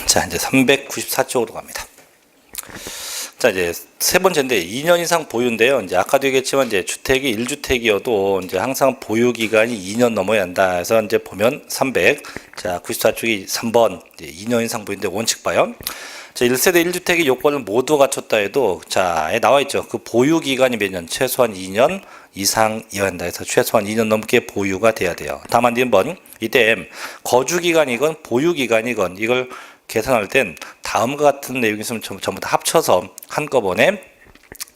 자, 이제 394쪽으로 갑니다. 자, 이제 세 번째인데 2년 이상 보유인데요. 이제 아까도 얘기했지만 이제 주택이 1주택이어도 이제 항상 보유 기간이 2년 넘어야 한다. 그래서 이제 보면 300. 자, 94쪽이 3번. 이제 2년 이상 보유인데 원칙 봐요. 자, 1세대 1주택의 요건을 모두 갖췄다 해도 자, 나와 있죠. 그 보유 기간이 몇 년? 최소한 2년 이상이어야 한다. 해서 최소한 2년 넘게 보유가 돼야 돼요. 다만 이번 이때 거주 기간이건 보유 기간이건 이걸 계산할 땐 다음과 같은 내용이 있으면 전부 다 합쳐서 한꺼번에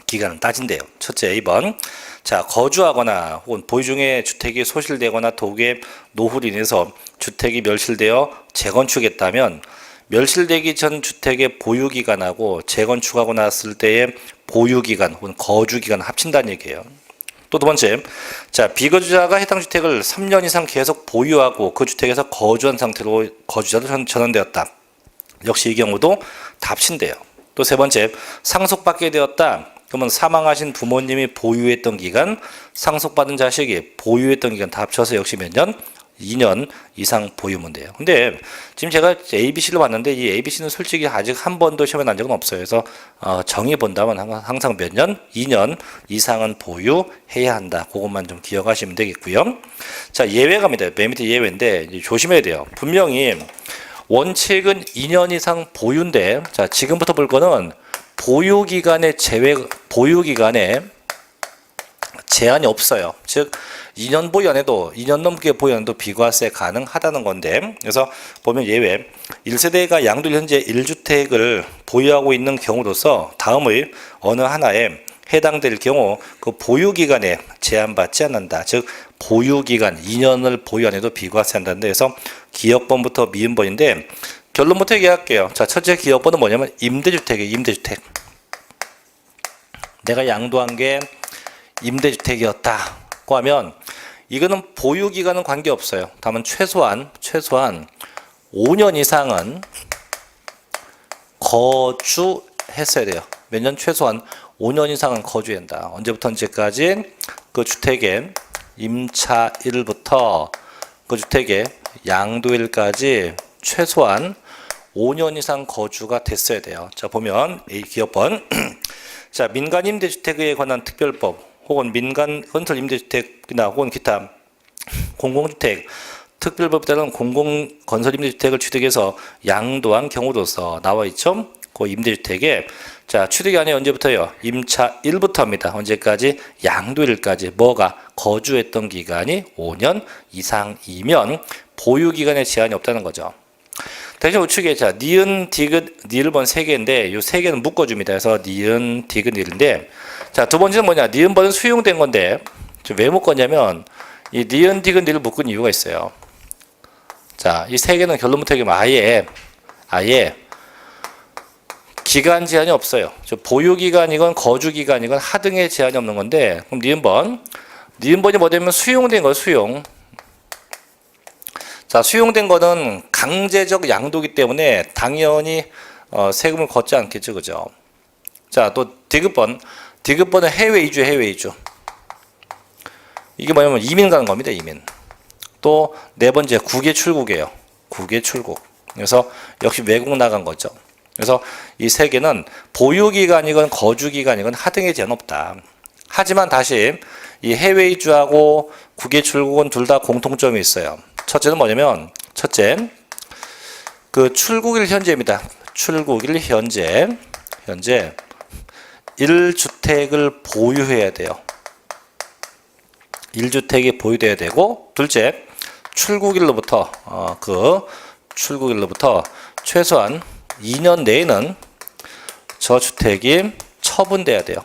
기간을 따진대요. 첫째, 2번. 자, 거주하거나 혹은 보유 중에 주택이 소실되거나 도구의 노후로 인해서 주택이 멸실되어 재건축했다면 멸실되기 전 주택의 보유 기간하고 재건축하고 났을 때의 보유 기간 혹은 거주 기간을 합친다는 얘기예요. 또 두 번째, 자, 비거주자가 해당 주택을 3년 이상 계속 보유하고 그 주택에서 거주한 상태로 거주자로 전환되었다. 역시 이 경우도 다 합친대요. 또 세 번째, 상속받게 되었다. 그러면 사망하신 부모님이 보유했던 기간, 상속받은 자식이 보유했던 기간 다 합쳐서 역시 몇 년? 2년 이상 보유면 돼요. 근데 지금 제가 ABC를 봤는데 이 ABC는 솔직히 아직 한 번도 시험에 난 적은 없어요. 그래서 정의 본다면 항상 몇 년? 2년 이상은 보유해야 한다. 그것만 좀 기억하시면 되겠고요. 자, 예외갑니다. 맨 밑에 예외인데 조심해야 돼요. 분명히 원칙은 2년 이상 보유인데, 자, 지금부터 볼 거는 보유 기간에 제한이 없어요. 즉, 2년 보유 안 해도, 2년 넘게 보유 안 해도 비과세 가능하다는 건데, 그래서 보면 예외, 1세대가 양도일 현재 1주택을 보유하고 있는 경우로서 다음의 어느 하나에 해당될 경우 그 보유 기간에 제한받지 않는다. 즉 보유 기간 2년을 보유 안 해도 비과세 한다는데, 그래서 기억번부터 미음번인데 결론부터 얘기할게요. 자, 첫째 기억번은 뭐냐면 임대주택이에요. 임대주택. 내가 양도한 게 임대주택이었다고 하면 이거는 보유 기간은 관계없어요. 다만 최소한 5년 이상은 거주했어야 돼요. 몇 년? 최소한 5년 이상은 거주해야 한다. 언제부터 언제까지? 그 주택의 임차일부터 그 주택의 양도일까지 최소한 5년 이상 거주가 됐어야 돼요. 자, 보면 이 기업번 자, 민간 임대주택에 관한 특별법 혹은 민간 건설 임대주택이나 혹은 기타 공공주택 특별법에 따른 공공건설 임대주택을 취득해서 양도한 경우로서 나와 있죠. 그 임대주택에 자, 취득기간이 언제부터요? 임차일부터 합니다. 언제까지? 양도일까지. 뭐가? 거주했던 기간이 5년 이상이면 보유기간에 제한이 없다는 거죠. 대신 우측에 자, 니은, 디귿, 니을번 3개인데 이 3개는 묶어줍니다. 그래서 니은, 디귿, 니을인데 자, 두 번째는 뭐냐? 니은번은 수용된 건데 왜 묶었냐면 이 니은, 디귿, 니을 묶은 이유가 있어요. 자, 이 3개는 결론부터 얘기하면 아예 기간 제한이 없어요. 보유 기간이건 거주 기간이건 하등의 제한이 없는 건데, 그럼 니은번이 뭐냐면 수용된 거 수용. 자, 수용된 거는 강제적 양도기 때문에 당연히 세금을 걷지 않겠죠, 그죠? 자, 또 디귿번은 해외 이주. 이게 뭐냐면 이민 가는 겁니다, 이민. 또 네 번째 국외 출국이에요. 국외 출국. 그래서 역시 외국 나간 거죠. 그래서 이 3개는 보유기간이건 거주기간이건 하등의 제한 없다. 하지만 다시 이 해외 이주하고 국외 출국은 둘 다 공통점이 있어요. 첫째는 뭐냐면 그 출국일 현재입니다. 출국일 현재 1주택을 보유해야 돼요. 1주택이 보유돼야 되고, 둘째 출국일로부터 최소한 2년 내에는 저 주택이 처분돼야 돼요.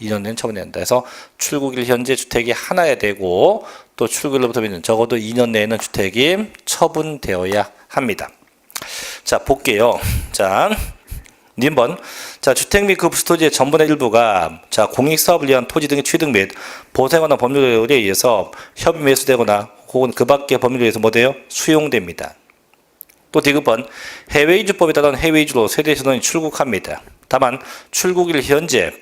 2년 내는 처분돼야 한다. 그래서 출국일 현재 주택이 하나야 되고 또 출국일로부터 적어도 2년 내에는 주택이 처분되어야 합니다. 자, 볼게요. 자, 님번. 자, 주택 및 그 부수토지의 전분의 일부가 자, 공익사업을 위한 토지 등의 취득 및 보상하는 법률에 의해서 협의 매수되거나 혹은 그 밖의 법률에 의해서 뭐 돼요? 수용됩니다. 또 디귿번 해외 이주법에 따른 해외 이주로 세대 전원이 출국합니다. 다만 출국일 현재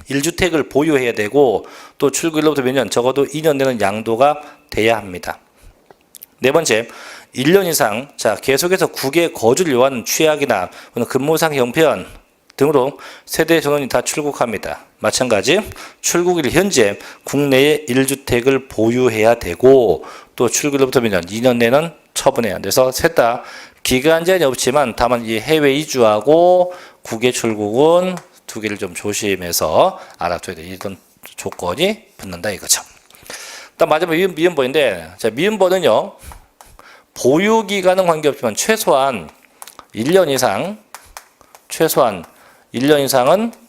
1주택을 보유해야 되고 또 출국일로부터 몇 년 적어도 2년 내는 양도가 돼야 합니다. 네 번째, 1년 이상 자 계속해서 국외 거주를 요하는 취약이나 근무상 형편 등으로 세대 전원이 다 출국합니다. 마찬가지 출국일 현재 국내에 1주택을 보유해야 되고 또 출국일부터 몇 년? 2년 내는 처분해야 돼. 그래서 셋 다 기간 제한이 없지만 다만 이 해외 이주하고 국외 출국은 두 개를 좀 조심해서 알아둬야 돼. 이런 조건이 붙는다 이거죠. 일단 마지막 미음보인데 자 미음보는요 보유 기간은 관계없지만 최소한 1년 이상은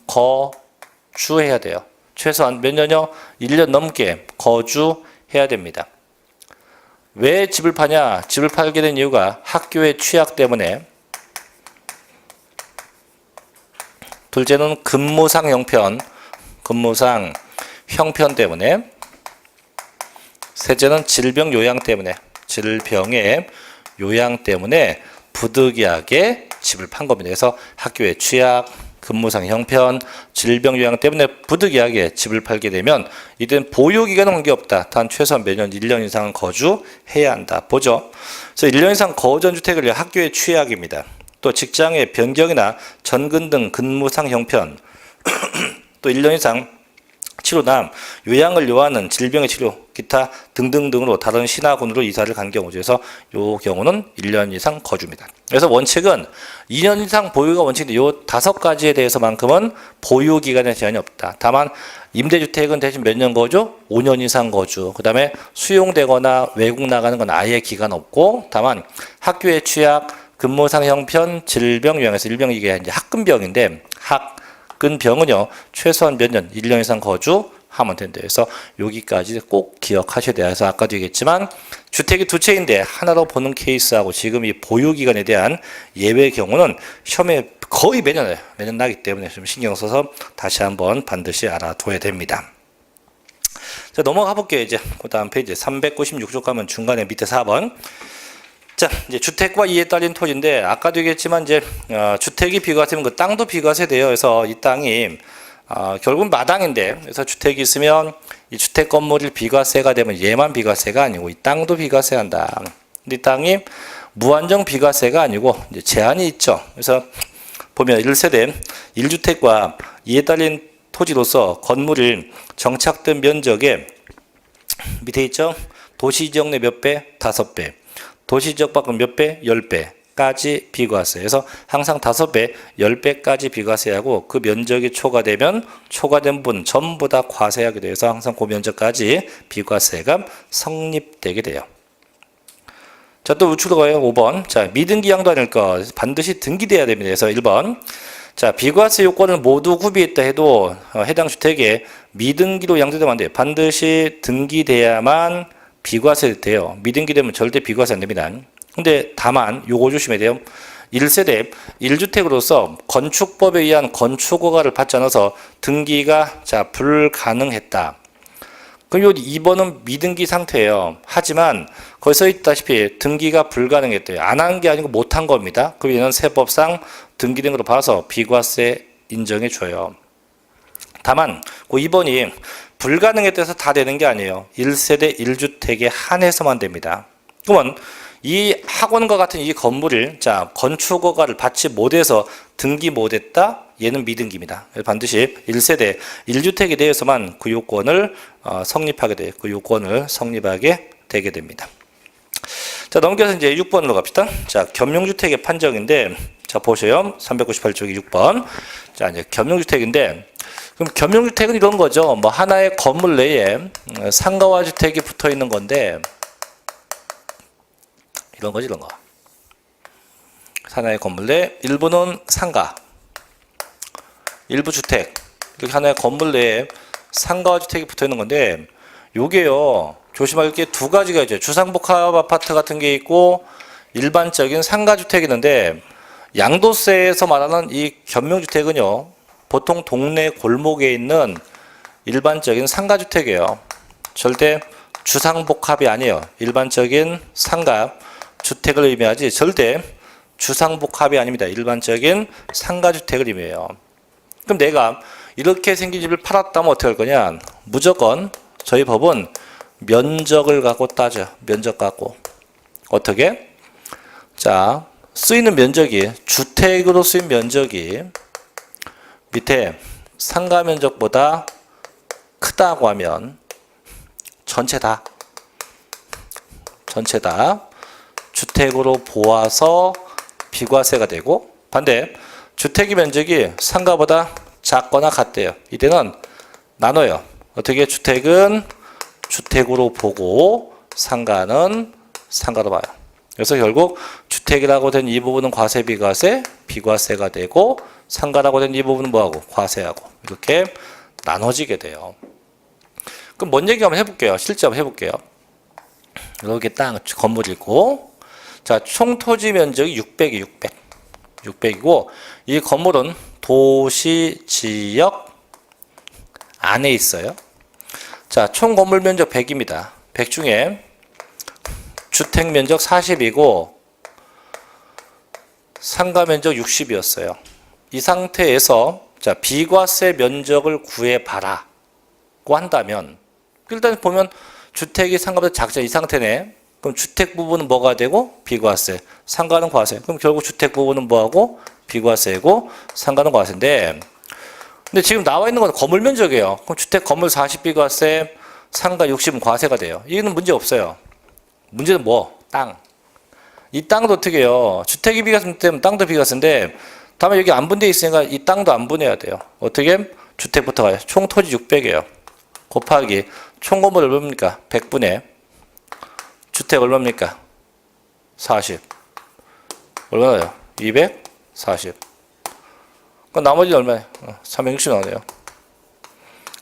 거주해야 돼요. 최소한 몇 년요? 1년 넘게 거주해야 됩니다. 왜 집을 파냐? 집을 팔게 된 이유가 학교의 취약 때문에, 둘째는 근무상 형편 때문에, 셋째는 질병 요양 때문에, 질병의 요양 때문에 부득이하게 집을 판 겁니다. 그래서 학교의 취약, 근무상 형편, 질병 요양 때문에 부득이하게 집을 팔게 되면 이들은 보유기간은 관계없다. 단 최소한 매년 1년 이상은 거주해야 한다. 보죠. 그래서 1년 이상 거주한 주택을 학교의 취약입니다. 또 직장의 변경이나 전근 등 근무상 형편, 또 1년 이상 치료나 요양을 요하는 질병의 치료, 기타 등등등으로 다른 신하군으로 이사를 간 경우죠. 그래서 이 경우는 1년 이상 거주입니다. 그래서 원칙은 2년 이상 보유가 원칙인데 이 5가지에 대해서만큼은 보유 기간에 제한이 없다. 다만 임대주택은 대신 몇 년 거주? 5년 이상 거주. 그 다음에 수용되거나 외국 나가는 건 아예 기간 없고, 다만 학교의 취약, 근무상 형편, 질병 요양에서 일병 이게 이제 학근병인데 학근병은요 최소한 몇 년, 1년 이상 거주하면 된대요. 그래서 여기까지 꼭 기억하셔야 돼요. 그래서 아까도 얘기했지만 주택이 두 채인데 하나로 보는 케이스하고 지금 이 보유 기간에 대한 예외의 경우는 시험에 거의 매년 나기 때문에 좀 신경 써서 다시 한번 반드시 알아둬야 됩니다. 자, 넘어가 볼게요. 이제 그 다음 페이지 396쪽 가면 중간에 밑에 4번. 자, 이제 주택과 이에 딸린 토지인데 아까도 얘기했지만 이제 주택이 비과세면 그 땅도 비과세 돼요. 그래서 이 땅이 결국은 마당인데, 그래서 주택이 있으면 이 주택 건물이 비과세가 되면 얘만 비과세가 아니고 이 땅도 비과세한다. 근데 이 땅이 무한정 비과세가 아니고 이제 제한이 있죠. 그래서 보면 1세대 1주택과 이에 딸린 토지로서 건물을 정착된 면적의 밑에 있죠. 도시지역 내 몇 배? 5배. 도시지역 밖은 몇 배? 10배까지 비과세. 그래서 항상 5배, 10배까지 비과세하고 그 면적이 초과되면 초과된 분 전부 다 과세하게 돼서 항상 그 면적까지 비과세가 성립되게 돼요. 자, 또 우측으로 가요. 5번. 자, 미등기 양도 아닐 것. 반드시 등기돼야 됩니다. 그래서 1번. 자, 비과세 요건을 모두 구비했다 해도 해당 주택에 미등기로 양도되면 안 돼요. 반드시 등기돼야만 비과세 돼요. 미등기되면 절대 비과세 안 됩니다. 근데 다만 요거 조심해야 돼요. 1세대 1주택으로서 건축법에 의한 건축허가를 받지 않아서 등기가 불가능했다. 그럼 요 2번은 미등기 상태예요. 하지만 거기 써 있다시피 등기가 불가능했대요. 안 한 게 아니고 못 한 겁니다. 그럼 얘는 세법상 등기된 걸로 봐서 비과세 인정해 줘요. 다만 그 2번이 불가능했대서 다 되는 게 아니에요. 1세대 1주택에 한해서만 됩니다. 그러면 이 학원과 같은 이 건물을 건축허가를 받지 못해서 등기 못했다? 얘는 미등기입니다. 반드시 1세대 1주택에 대해서만 그 요건을 성립하게 돼요. 그 요건을 성립하게 되게 됩니다. 자, 넘겨서 이제 6번으로 갑시다. 자, 겸용주택의 판정인데, 자, 보세요. 398쪽이 6번. 자, 이제 겸용주택인데, 그럼 겸용주택은 이런 거죠. 뭐 하나의 건물 내에 상가와 주택이 붙어 있는 건데, 이런 거지, 이런 거. 하나의 건물 내 일부는 상가, 일부 주택, 이렇게 하나의 건물 내에 상가와 주택이 붙어 있는 건데, 요게요, 조심할 게 두 가지가 있죠. 주상복합 아파트 같은 게 있고, 일반적인 상가주택이 있는데, 양도세에서 말하는 이 겸용주택은요, 보통 동네 골목에 있는 일반적인 상가주택이에요. 절대 주상복합이 아니에요. 일반적인 상가, 주택을 의미하지 절대 주상복합이 아닙니다. 일반적인 상가주택을 의미해요. 그럼 내가 이렇게 생긴 집을 팔았다면 어떻게 할 거냐? 무조건 저희 법은 면적을 갖고 따져. 면적 갖고. 어떻게? 자, 쓰이는 면적이, 주택으로 쓰인 면적이 밑에 상가 면적보다 크다고 하면 전체 다 주택으로 보아서 비과세가 되고, 반대 주택의 면적이 상가보다 작거나 같대요. 이때는 나눠요. 어떻게? 주택은 주택으로 보고 상가는 상가로 봐요. 그래서 결국 주택이라고 된 이 부분은 과세 비과세, 비과세가 되고, 상가라고 된 이 부분은 뭐하고? 과세하고. 이렇게 나눠지게 돼요. 그럼 뭔 얘기 한번 해볼게요. 실제 한번 해볼게요. 이렇게 땅 건물이 있고, 자, 총 토지 면적이 600이고, 이 건물은 도시 지역 안에 있어요. 자, 총 건물 면적 100입니다. 100 중에 주택 면적 40이고 상가 면적 60이었어요. 이 상태에서 자, 비과세 면적을 구해봐라고 한다면, 일단 보면 주택이 상가보다 작죠. 이 상태네. 그럼 주택 부분은 뭐가 되고? 비과세. 상가는 과세. 그럼 결국 주택 부분은 뭐하고? 비과세고 상가는 과세인데, 근데 지금 나와 있는 건 건물 면적이에요. 그럼 주택 건물 40 비과세, 상가 60은 과세가 돼요. 이거는 문제 없어요. 문제는 뭐? 땅. 이 땅도 어떻게 해요? 주택이 비과세 때문에 땅도 비과세인데, 다음에 여기 안 분돼 있으니까 이 땅도 안 분해야 돼요. 어떻게? 주택부터 가요. 총 토지 600이에요. 곱하기 총 건물 얼마입니까? 100분의 주택 얼마입니까? 40. 얼마나요? 240. 그럼 나머지는 얼마예요? 360 나오네요.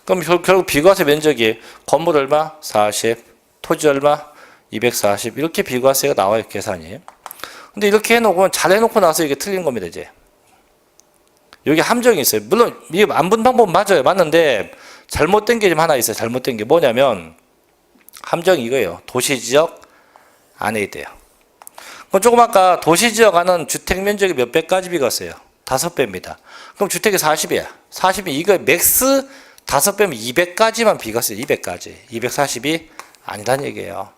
그럼 결국 비과세 면적이 건물 얼마? 40. 토지 얼마? 240. 이렇게 비과세가 나와요, 계산이. 근데 이렇게 해놓고, 잘 해놓고 나서 이게 틀린 겁니다, 이제. 여기 함정이 있어요. 물론, 이게 안 분 방법은 맞아요. 맞는데, 잘못된 게 좀 하나 있어요. 잘못된 게 뭐냐면, 함정이 이거예요. 도시지역 안에 있대요. 그럼 조금 아까 도시지역 안은 주택 면적이 몇 배까지 비과세요? 5배입니다. 그럼 주택이 40이야. 40이 이거 맥스 5배면 200까지만 비과세, 200까지. 240이 아니란 얘기예요.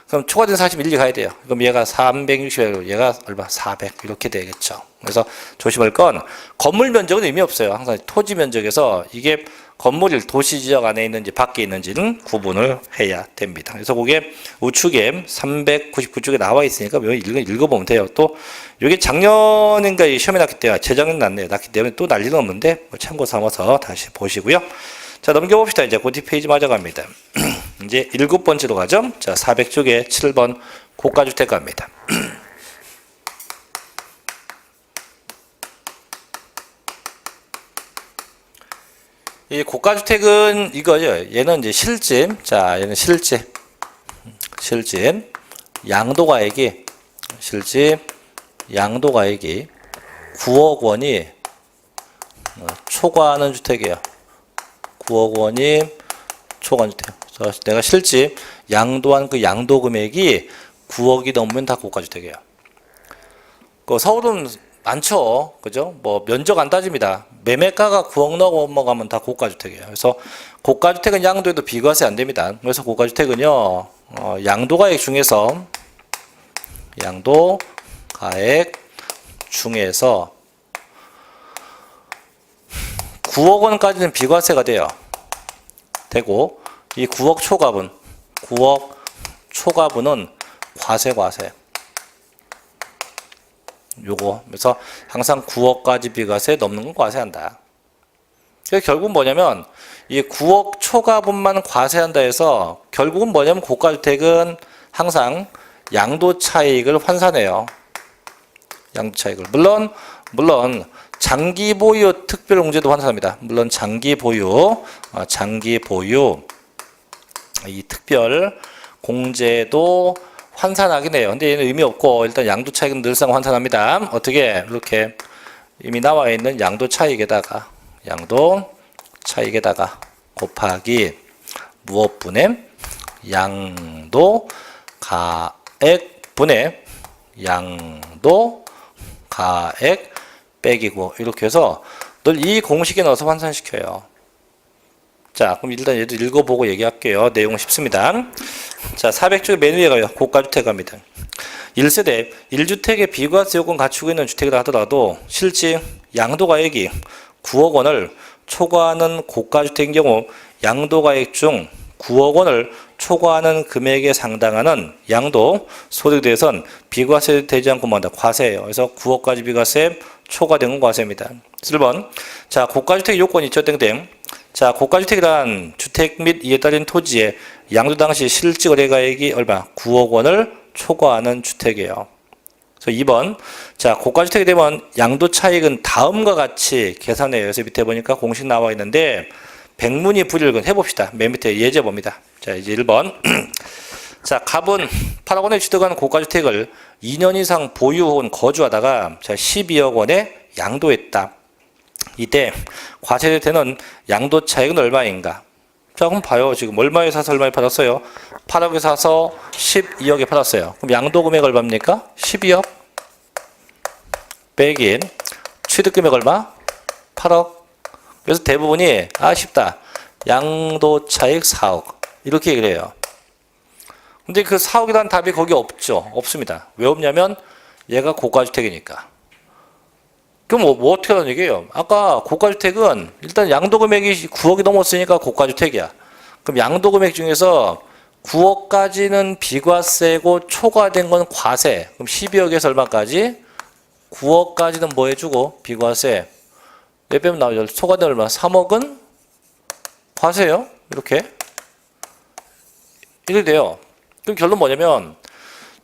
그럼 초과된 40 일리 가야 돼요. 그럼 얘가 360이고 얘가 얼마? 400 이렇게 되겠죠. 그래서 조심할 건 건물 면적은 의미 없어요. 항상 토지 면적에서 이게 건물이 도시지역 안에 있는지 밖에 있는지는 구분을 해야 됩니다. 그래서 그게 우측에 399쪽에 나와 있으니까 읽어보면 돼요. 또 이게 작년인가 시험에 났기 때문에 재작년 났기 때문에 또 난리는 없는데 참고 삼아서 다시 보시고요. 자, 넘겨봅시다. 이제 그 뒷페이지 맞아갑니다. 이제 7번째로 가죠. 자, 400쪽에 7번 고가주택 갑니다. 이 고가주택은 이거죠. 얘는 이제 실집. 자, 얘는 실집. 양도가액이, 실집, 양도가액이 9억 원이 초과하는 주택이에요. 9억 원이 초과하는 주택. 그래서 내가 실집 양도한 그 양도 금액이 9억이 넘으면 다 고가주택이에요. 그 서울은 많죠. 그죠? 뭐 면적 안 따집니다. 매매가가 9억 넘어가면 다 고가주택이에요. 그래서 고가주택은 양도해도 비과세 안 됩니다. 그래서 고가주택은요, 양도가액 중에서 9억 원까지는 비과세가 돼요. 되고, 이 9억 초과분은 과세. 요거. 그래서 항상 9억까지 비과세 넘는 건 과세한다. 그래서 결국은 뭐냐면, 이 9억 초과분만 과세한다 해서, 결국은 뭐냐면, 고가주택은 항상 양도 차익을 환산해요. 양도 차익을. 물론, 장기 보유 특별 공제도 환산합니다. 물론 장기 보유 이 특별 공제도 환산하긴 해요. 근데 얘는 의미 없고 일단 양도 차익은 늘상 환산합니다. 어떻게? 이렇게 이미 나와 있는 양도 차익에다가 곱하기 무엇분의 양도 가액분의 양도 가액 빼기고, 이렇게 해서 늘 이 공식에 넣어서 환산시켜요. 자, 그럼 일단 얘도 읽어보고 얘기할게요. 내용은 쉽습니다. 자, 400쪽에 맨 위에 가요. 고가주택 갑니다. 1세대 1주택의 비과세 요건 갖추고 있는 주택이라 하더라도 실제 양도가액이 9억 원을 초과하는 고가주택인 경우 양도가액 중 9억 원을 초과하는 금액에 상당하는 양도 소득에 대해서는 비과세 되지 않고 뭐한다? 과세예요. 그래서 9억까지 비과세, 초과된 건 과세입니다. 1번. 자, 고가주택 요건이 있죠. 땡땡. 자, 고가주택이란 주택 및 이에 따른 토지의 양도 당시 실질 거래가액이 얼마? 9억 원을 초과하는 주택이에요. 그래서 2번. 자, 고가주택이 되면 양도 차익은 다음과 같이 계산해요. 그래서 밑에 보니까 공식 나와 있는데 백문이 불일견 해봅시다. 맨 밑에 예제 봅니다. 자, 이제 1번. 자, 갑은 8억 원에 취득한 고가주택을 2년 이상 보유 혹은 거주하다가 자, 12억 원에 양도했다. 이때 과세되는 양도 차익은 얼마인가? 자, 그럼 봐요. 지금 얼마에 사서 얼마에 팔았어요? 8억에 사서 12억에 팔았어요. 그럼 양도 금액 얼마입니까? 12억 빼긴 취득 금액 얼마? 8억. 그래서 대부분이 쉽다. 양도 차익 4억. 이렇게 얘기를 해요. 근데 그 4억이라는 답이 거기 없죠. 없습니다. 왜 없냐면 얘가 고가주택이니까. 그럼 뭐 어떻게 하는 얘기예요? 아까 고가주택은 일단 양도금액이 9억이 넘었으니까 고가주택이야. 그럼 양도금액 중에서 9억까지는 비과세고 초과된 건 과세. 그럼 12억에서 얼마까지? 9억까지는 뭐 해주고 비과세. 몇 빼면 나오죠? 초과된 얼마? 3억은 과세요. 이렇게 돼요. 그럼 결론 뭐냐면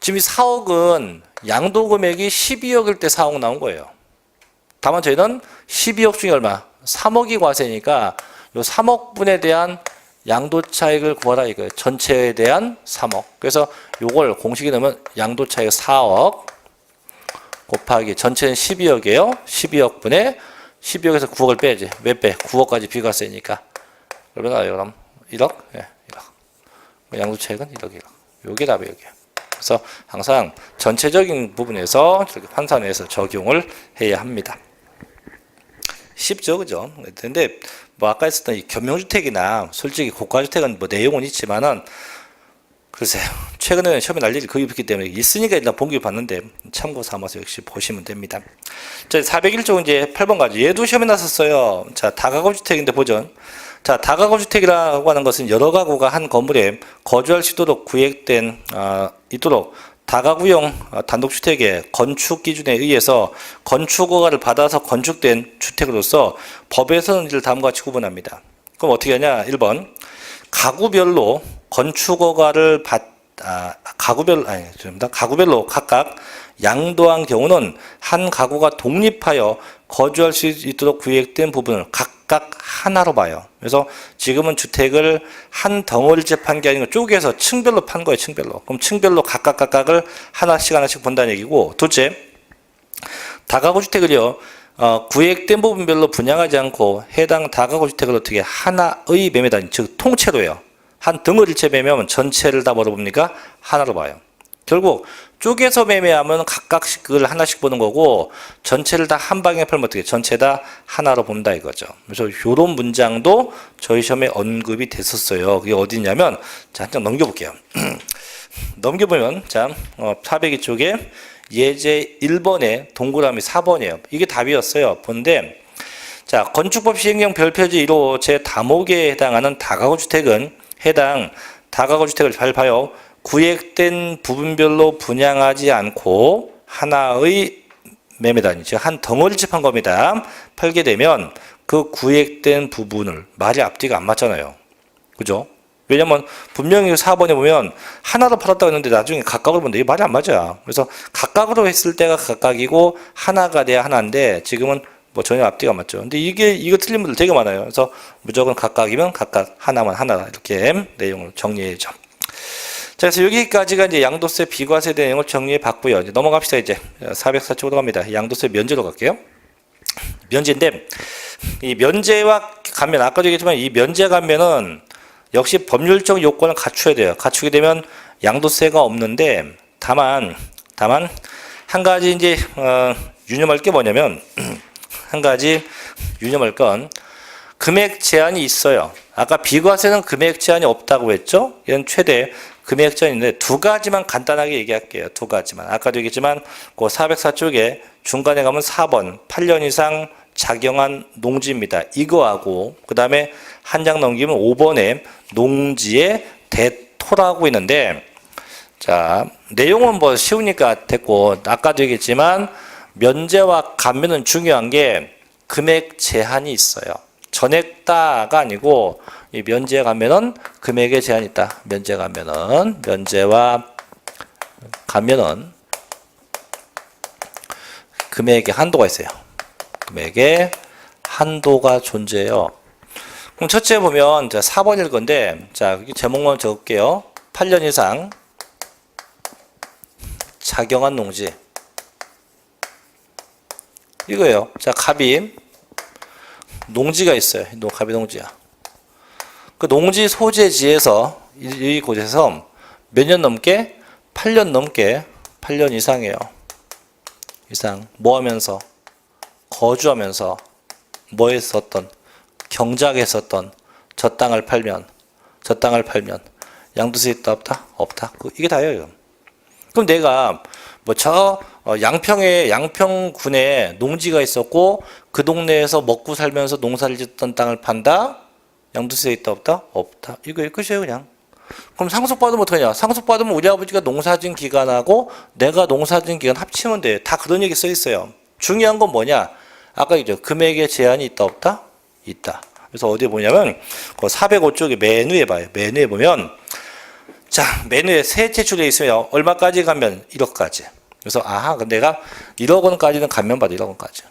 지금 이 4억은 양도금액이 12억일 때 4억 나온 거예요. 다만 저희는 12억 중에 얼마? 3억이 과세니까 요 3억 분에 대한 양도 차익을 구하라 이거예요. 전체에 대한 3억. 그래서 요걸 공식에 넣으면 양도 차익 4억 곱하기 전체는 12억이에요. 12억 분에 12억에서 9억을 빼야지. 몇 배? 9억까지 비과세니까. 그러면 그럼 1억? 예, 1억. 양도 차익은 1억, 1억. 요게 답이에요, 요게. 그래서 항상 전체적인 부분에서 이렇게 환산해서 적용을 해야 합니다. 쉽죠, 그죠? 근데 뭐 아까 했었던 이 겸용주택이나 솔직히 고가주택은 뭐 내용은 있지만은 글쎄요, 최근에는 시험에 날 일이 거의 없기 때문에 있으니까 일단 본기 봤는데 참고 삼아서 역시 보시면 됩니다. 자, 401조 이제 8번까지 얘도 시험에 났었어요. 자, 다가구주택인데 보죠. 자, 다가구주택이라고 하는 것은 여러 가구가 한 건물에 거주할 수 있도록 구획된 있도록 다가구용 단독주택의 건축 기준에 의해서 건축허가를 받아서 건축된 주택으로서 법에서는 이를 다음과 같이 구분합니다. 그럼 어떻게 하냐? 1번 가구별로 건축허가를 가구별로 각각 양도한 경우는 한 가구가 독립하여 거주할 수 있도록 구획된 부분을 각각 하나로 봐요. 그래서 지금은 주택을 한 덩어리째 판 게 아니고 쪼개서 층별로 판 거예요. 층별로. 그럼 층별로 각각을 하나씩 본다는 얘기고, 둘째, 다가구 주택을요 구획된 부분별로 분양하지 않고 해당 다가구 주택을 어떻게 하나의 매매단, 즉 통째로 해요. 한 덩어리째 매매하면 전체를 다 뭐로 봅니까? 하나로 봐요. 결국 쪼개서 매매하면 각각씩 그걸 하나씩 보는 거고, 전체를 다 한 방에 팔면 어떻게 전체 다 하나로 본다 이거죠. 그래서 이런 문장도 저희 시험에 언급이 됐었어요. 그게 어디냐면, 자, 한 장 넘겨볼게요. 넘겨보면, 자, 402쪽에 예제 1번에 동그라미 4번이에요. 이게 답이었어요. 본데, 자, 건축법 시행령 별표지 1호 제 다목에 해당하는 다가구 주택은 해당 다가구 주택을 잘 봐요. 구획된 부분별로 분양하지 않고 하나의 매매단위, 즉 한 덩어리째 판 겁니다. 팔게 되면 그 구획된 부분을, 말이 앞뒤가 안 맞잖아요. 그죠? 왜냐면 분명히 4번에 보면 하나로 팔았다고 했는데 나중에 각각으로 보는데 이 말이 안 맞아. 그래서 각각으로 했을 때가 각각이고 하나가 돼야 하나인데 지금은 뭐 전혀 앞뒤가 안 맞죠. 근데 이거 틀린 분들 되게 많아요. 그래서 무조건 각각이면 각각, 하나만 하나다. 이렇게 내용을 정리해야죠. 자, 그래서 여기까지가 이제 양도세 비과세 내용을 정리해 봤고요. 이제 넘어갑시다. 이제 404쪽으로 갑니다. 양도세 면제로 갈게요. 면제인데, 이 면제와 감면, 아까도 얘기했지만 이 면제 감면은 역시 법률적 요건을 갖춰야 돼요. 갖추게 되면 양도세가 없는데, 다만 한 가지 이제 유념할 게 뭐냐면, 한 가지 유념할 건 금액 제한이 있어요. 아까 비과세는 금액 제한이 없다고 했죠? 얘는 최대 금액 제한인데 두 가지만 간단하게 얘기할게요. 두 가지만. 아까도 얘기했지만 그 404쪽에 중간에 가면 4번 8년 이상 작용한 농지입니다. 이거하고 그 다음에 한 장 넘기면 5번에 농지의 대토라고 있는데 자 내용은 뭐 쉬우니까 됐고 아까도 얘기했지만 면제와 감면은 중요한 게 금액 제한이 있어요. 전액다가 아니고 이 면제 감면은 금액에 제한이 있다. 면제 감면은 면제와 감면은 금액에 한도가 있어요. 금액에 한도가 존재해요. 그럼 첫째 보면 자 4번일 건데 자 여기 제목만 적을게요. 8년 이상 작용한 농지 이거예요. 자 갑이 농지가 있어요. 갑이 농지야. 그 농지 소재지에서 이곳에서 몇 년 넘게 8년 넘게 8년 이상이에요. 이상 뭐 하면서 거주하면서 뭐 했었던 경작했었던 저 땅을 팔면 양도세 있다 없다? 없다. 이게 다예요. 그럼 내가 뭐 저 양평군에 농지가 있었고 그 동네에서 먹고 살면서 농사를 짓던 땅을 판다? 양도세 있다 없다? 없다. 이거 끝이에요 그냥. 그럼 상속받으면 어떡하냐? 상속받으면 우리 아버지가 농사진 기간하고 내가 농사진 기간 합치면 돼. 다 그런 얘기 써 있어요. 중요한 건 뭐냐? 아까 있죠. 금액의 제한이 있다 없다? 있다. 그래서 어디에 보냐면 그 405쪽에 맨 위에 봐요. 맨 위에 보면 자, 맨 위에 세채 줄에 있으면 얼마까지 가면 1억까지. 그래서 아하, 내가 1억 원까지는 감면 받아 1억 원까지.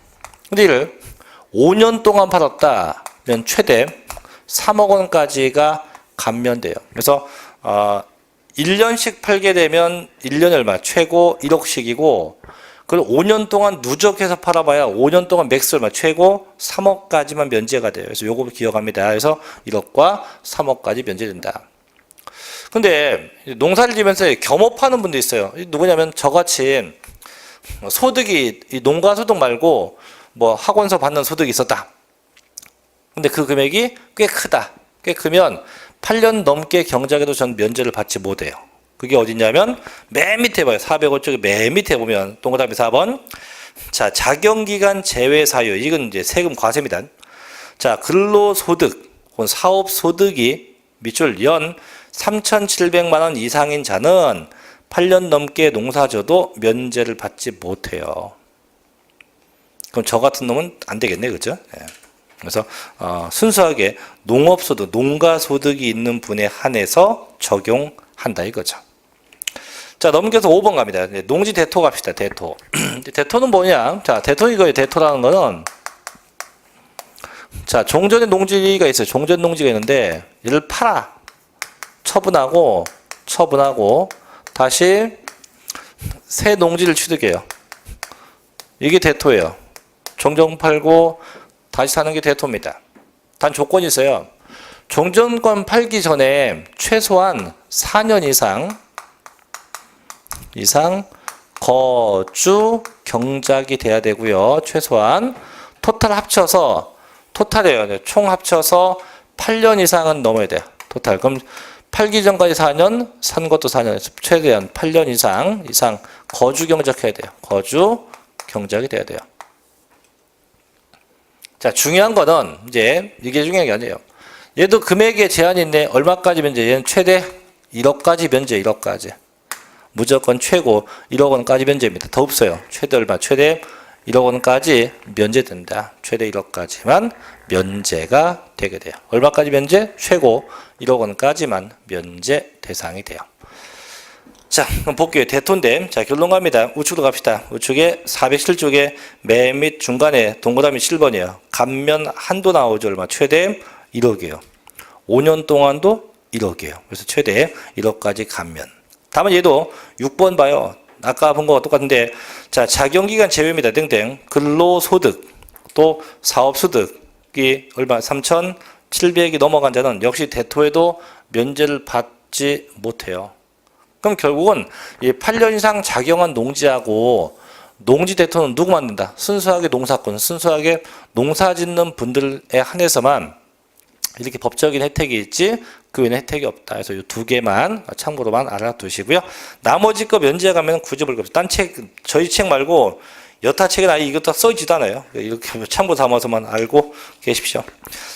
근데 이를 5년 동안 팔았다면 최대 3억 원까지가 감면돼요. 그래서 1년씩 팔게 되면 1년에 얼마? 최고 1억씩이고 그리고 5년 동안 누적해서 팔아봐야 5년 동안 맥스 얼마? 최고 3억까지만 면제가 돼요. 그래서 요거 기억합니다. 그래서 1억과 3억까지 면제된다. 근데 농사를 지면서 겸업하는 분도 있어요. 누구냐면 저같이 소득이 농가 소득 말고 뭐 학원서 받는 소득이 있었다. 근데 그 금액이 꽤 크다. 꽤 크면 8년 넘게 경작에도 전 면제를 받지 못해요. 그게 어디냐면 맨 밑에 봐요. 405쪽에 맨 밑에 보면 동그라미 4번. 자, 작용기간 제외 사유. 이건 이제 세금 과세입니다. 자, 근로소득 혹은 사업소득이 밑줄 연 3,700만 원 이상인 자는 8년 넘게 농사져도 면제를 받지 못해요. 그럼 저 같은 놈은 안 되겠네, 그죠? 네. 그래서 순수하게 농업소득, 농가소득이 있는 분에 한해서 적용한다 이거죠. 자, 넘겨서 5번 갑니다. 농지 대토 갑시다. 대토. 대토는 뭐냐? 자, 대토 이거예요. 대토라는 거는 자, 종전에 농지가 있어요. 종전 농지가 있는데 얘를 팔아. 처분하고 다시 새 농지를 취득해요. 이게 대토예요. 종전 팔고 다시 사는 게 대토입니다. 단 조건이 있어요. 종전권 팔기 전에 최소한 4년 이상 거주 경작이 돼야 되고요. 최소한 토탈이에요. 총 합쳐서 8년 이상은 넘어야 돼요. 토탈. 그럼 팔기 전까지 4년, 산 것도 4년, 최대한 8년 이상 거주 경작해야 돼요. 거주 경작이 돼야 돼요. 자, 중요한 거는 이제 이게 중요한 게 아니에요. 얘도 금액에 제한이 있네. 얼마까지 면제? 얘는 최대 1억까지 면제, 1억까지. 무조건 최고 1억 원까지 면제입니다. 더 없어요. 최대 얼마? 최대 1억 원까지 면제된다. 최대 1억까지만 면제가 되게 돼요. 얼마까지 면제? 최고 1억 원까지만 면제 대상이 돼요. 자, 그럼 볼게요. 대토인데, 자, 결론 갑니다. 우측으로 갑시다. 우측에 407쪽에 맨 밑 중간에 동그라미 7번이에요. 감면 한도 나오죠. 얼마? 최대 1억이에요. 5년 동안도 1억이에요. 그래서 최대 1억까지 감면. 다만 얘도 6번 봐요. 아까 본 거와 똑같은데, 자, 작용기간 제외입니다. 땡땡. 근로소득, 또 사업소득이 얼마? 3,700이 넘어간 자는 역시 대토에도 면제를 받지 못해요. 그럼 결국은 이 8년 이상 작용한 농지하고 농지 대토는 누구 만든다? 순수하게 농사꾼, 순수하게 농사 짓는 분들에 한해서만 이렇게 법적인 혜택이 있지 그 외에는 혜택이 없다. 그래서 이 두 개만 참고로만 알아두시고요. 나머지 거 면제 가면 굳이 볼 거 없어요. 딴 책, 저희 책 말고 여타 책은 아예 이것도 써있지도 않아요. 이렇게 참고 삼아서만 알고 계십시오.